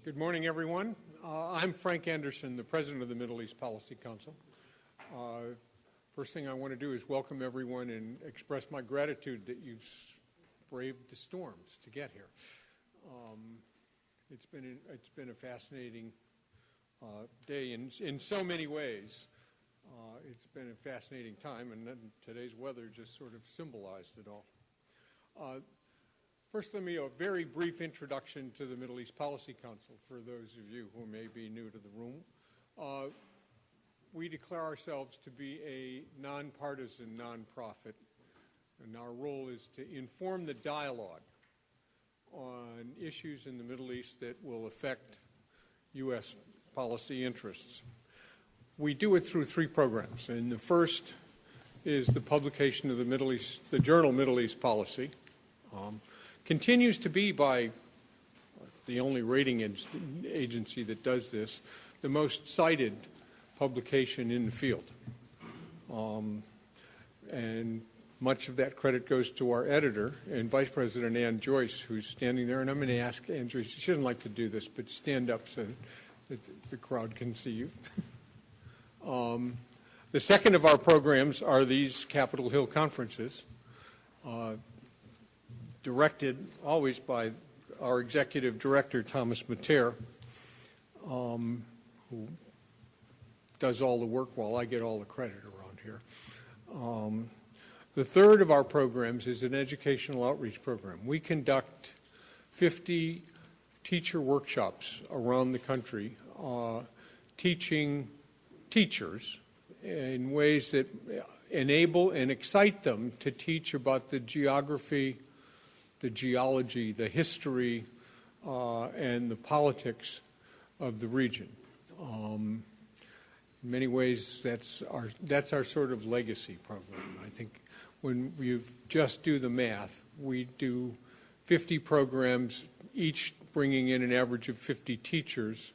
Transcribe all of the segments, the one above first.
Good morning, everyone. I'm Frank Anderson, the President of the Middle East Policy Council. First thing I want to do is welcome everyone and express my gratitude that you've braved the storms to get here. It's been a fascinating day in so many ways. It's been a fascinating time, and then today's weather just sort of symbolized it all. First, let me a very brief introduction to the Middle East Policy Council for those of you who may be new to the room. We declare ourselves to be a non-partisan nonprofit, and our role is to inform the dialogue on issues in the Middle East that will affect U.S. policy interests. We do it through three programs, and the first is the publication of the journal Middle East Policy. Continues to be, by the only rating agency that does this, the most cited publication in the field. And much of that credit goes to our editor and Vice President Ann Joyce, who's standing there. And I'm going to ask Ann Joyce, she doesn't like to do this, but stand up so that the crowd can see you. The second of our programs are these Capitol Hill conferences, directed always by our executive director, Thomas Mattair, who does all the work while I get all the credit around here. The third of our programs is an educational outreach program. We conduct 50 teacher workshops around the country, teaching teachers in ways that enable and excite them to teach about the geography, the geology, the history, and the politics of the region. In many ways, that's our sort of legacy program. I think when you just do the math, we do 50 programs, each bringing in an average of 50 teachers.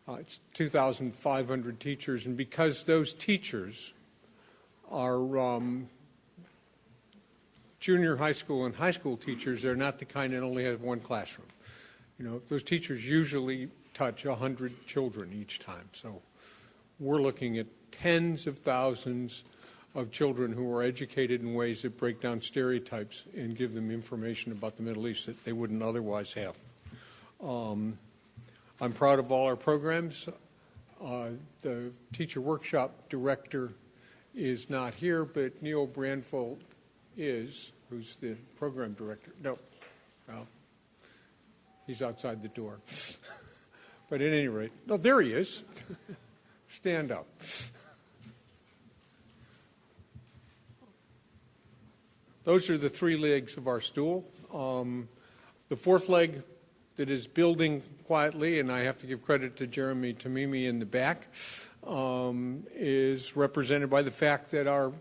It's 2,500 teachers, and because those teachers are junior high school and high school teachers, they're not the kind that only have one classroom. You know, those teachers usually touch 100 children each time. So we're looking at tens of thousands of children who are educated in ways that break down stereotypes and give them information about the Middle East that they wouldn't otherwise have. I'm proud of all our programs. The teacher workshop director is not here, but Neil Brandfold is, who's the program director. No, well, he's outside the door. But at any rate, no, there he is. Stand up. Those are the three legs of our stool. The fourth leg that is building quietly, and I have to give credit to Jeremy Tamimi in the back, is represented by the fact that our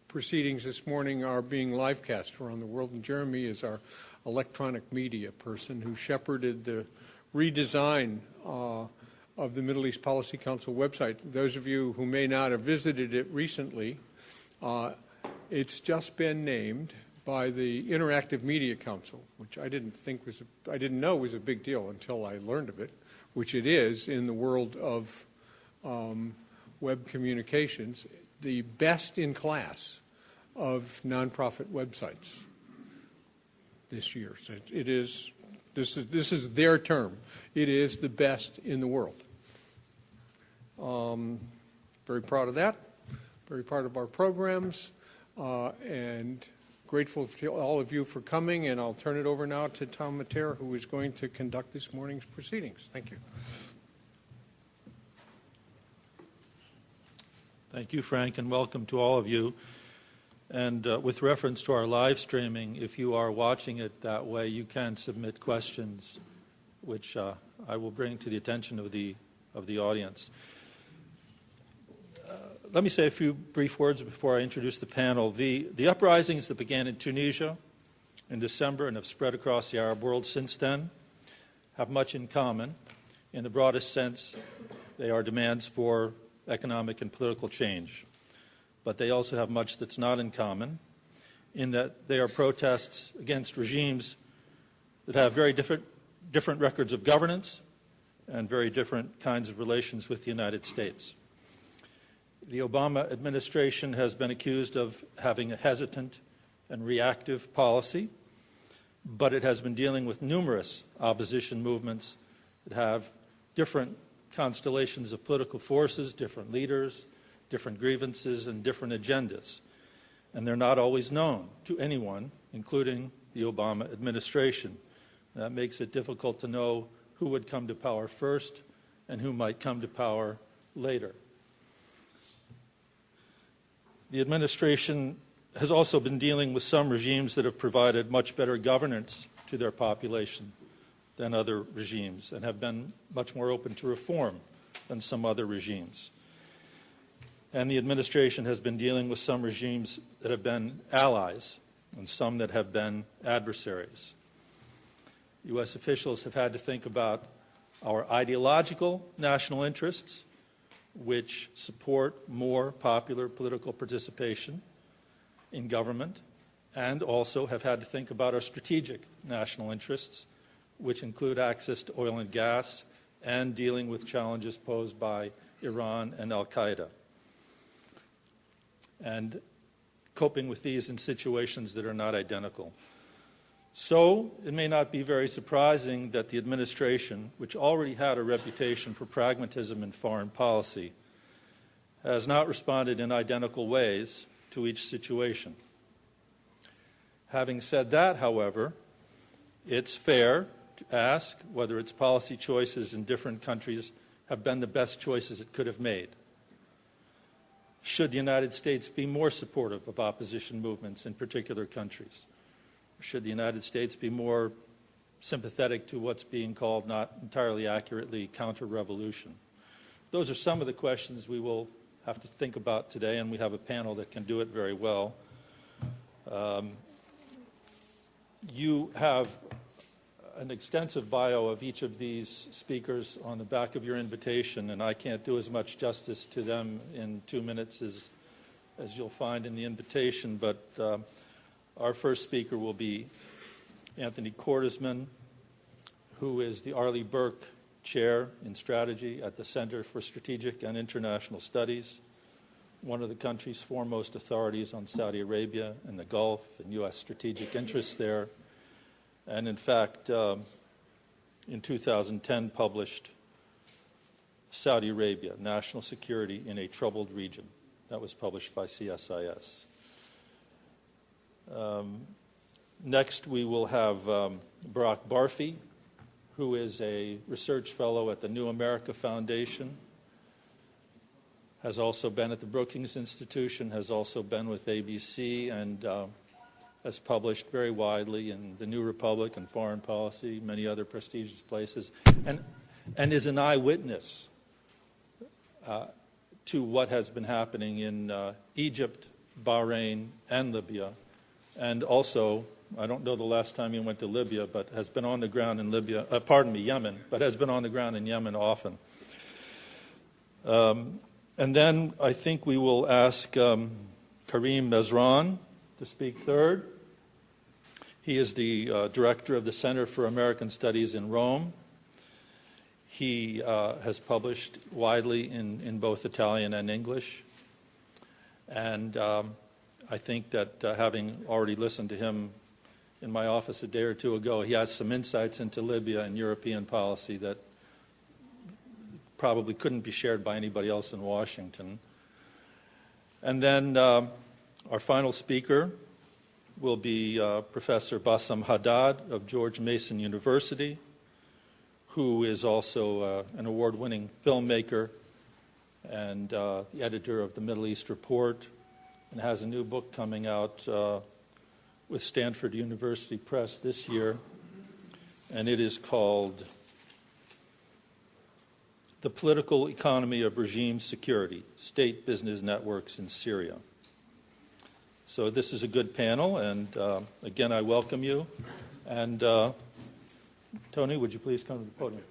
proceedings this morning are being live cast around the world, and Jeremy is our electronic media person who shepherded the redesign of the Middle East Policy Council website. Those of you who may not have visited it recently, it's just been named by the Interactive Media Council, which I didn't know was a big deal until I learned of it, which it is in the world of web communications, the best in class of nonprofit websites this year. So this is their term. It is the best in the world. Very proud of that. Very proud of our programs, and grateful to all of you for coming. And I'll turn it over now to Tom Mattair, who is going to conduct this morning's proceedings. Thank you. Thank you, Frank, and welcome to all of you. And with reference to our live streaming, if you are watching it that way, you can submit questions, which I will bring to the attention of the audience. Let me say a few brief words before I introduce the panel. The uprisings that began in Tunisia in December and have spread across the Arab world since then have much in common. In the broadest sense, they are demands for economic and political change. But they also have much that's not in common, in that they are protests against regimes that have very different records of governance, and very different kinds of relations with the United States. The Obama administration has been accused of having a hesitant and reactive policy, but it has been dealing with numerous opposition movements that have different constellations of political forces, different leaders, different grievances, and different agendas. And they're not always known to anyone, including the Obama administration. That makes it difficult to know who would come to power first and who might come to power later. The administration has also been dealing with some regimes that have provided much better governance to their population than other regimes and have been much more open to reform than some other regimes. And the administration has been dealing with some regimes that have been allies and some that have been adversaries. U.S. officials have had to think about our ideological national interests, which support more popular political participation in government, and also have had to think about our strategic national interests, which include access to oil and gas and dealing with challenges posed by Iran and al-Qaeda, and coping with these in situations that are not identical. So it may not be very surprising that the administration, which already had a reputation for pragmatism in foreign policy, has not responded in identical ways to each situation. Having said that, however, it's fair to ask whether its policy choices in different countries have been the best choices it could have made. Should the United States be more supportive of opposition movements in particular countries? Should the United States be more sympathetic to what's being called, not entirely accurately, counter-revolution? Those are some of the questions we will have to think about today, and we have a panel that can do it very well. You have an extensive bio of each of these speakers on the back of your invitation, and I can't do as much justice to them in 2 minutes as you'll find in the invitation, but our first speaker will be Anthony Cordesman, who is the Arleigh Burke Chair in Strategy at the Center for Strategic and International Studies, one of the country's foremost authorities on Saudi Arabia and the Gulf and U.S. strategic interests there, and in fact, in 2010 published Saudi Arabia, National Security in a Troubled Region. That was published by CSIS. Next, we will have Barack Barfi, who is a research fellow at the New America Foundation, has also been at the Brookings Institution, has also been with ABC, and has published very widely in The New Republic and Foreign Policy, many other prestigious places, and is an eyewitness to what has been happening in Egypt, Bahrain, and Libya. And also, I don't know the last time he went to Libya, but has been on the ground in Yemen, but has been on the ground in Yemen often. And then I think we will ask Karim Mezran to speak third. He is the director of the Center for American Studies in Rome. He has published widely in both Italian and English. And I think that having already listened to him in my office a day or two ago, he has some insights into Libya and European policy that probably couldn't be shared by anybody else in Washington. And then our final speaker will be Professor Bassam Haddad of George Mason University, who is also an award-winning filmmaker and the editor of the Middle East Report, and has a new book coming out with Stanford University Press this year, and it is called The Political Economy of Regime Security, State Business Networks in Syria. So this is a good panel, and again, I welcome you. And Tony, would you please come to the podium?